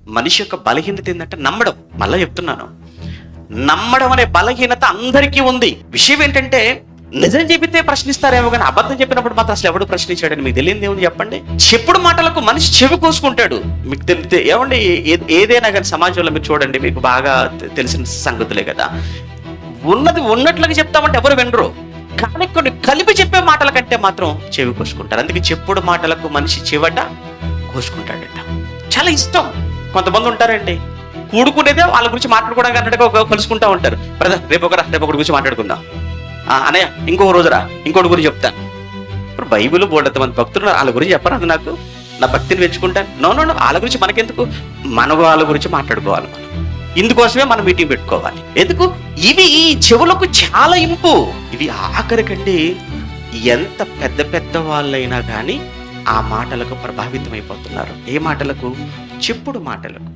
మనిషి యొక్క బలహీనత ఏంటంటే నమ్మడం. మళ్ళీ చెప్తున్నాను, నమ్మడం అనే బలహీనత అందరికీ ఉంది. విషయం ఏంటంటే, నిజం చెబితే ప్రశ్నిస్తారేమో కానీ అబద్ధం చెప్పినప్పుడు మాత్రం అసలు ఎవడు ప్రశ్నించాడని మీకు తెలియదు ఏముంది చెప్పండి. చెప్పుడు మాటలకు మనిషి చెవి కోసుకుంటాడు. మీకు తెలితే ఏమండి, ఏదైనా కానీ సమాజంలో మీరు చూడండి, మీకు బాగా తెలిసిన సంగతులే కదా. ఉన్నది ఉన్నట్లుగా చెప్తామంటే ఎవరు వినరు, కానీ కొన్ని కలిపి చెప్పే మాటల కంటే మాత్రం చెవి కోసుకుంటారు. అందుకే చెప్పుడు మాటలకు మనిషి చెవట కోసుకుంటాడట. చాలా ఇష్టం. కొంతమంది ఉంటారండి, కూడుకునేదే వాళ్ళ గురించి మాట్లాడుకోవడానికి అన్నట్టుగా కలుసుకుంటా ఉంటారు. బ్రదర్ రేపొకటి గురించి మాట్లాడుకుందాం, అన్నయ్య ఇంకొక రోజురా ఇంకోటి గురించి చెప్తాను. ఇప్పుడు బైబిల్ బోల్డంత మంది భక్తులు వాళ్ళ గురించి చెప్పరు, అది నాకు నా భక్తిని పెంచుకుంటాను. నో వాళ్ళ గురించి మనకెందుకు, మన వాళ్ళ గురించి మాట్లాడుకోవాలి. మనం ఇందుకోసమే మనం మీటింగ్ పెట్టుకోవాలి. ఎందుకు? ఇవి ఈ చెవులకు చాలా ఇంపు. ఇవి ఆఖరికండి ఎంత పెద్ద పెద్ద వాళ్ళైనా కానీ ఆ మాటలకు ప్రభావితం అయిపోతున్నారు. ఏ మాటలకు? చెప్పుడు మాటలకు.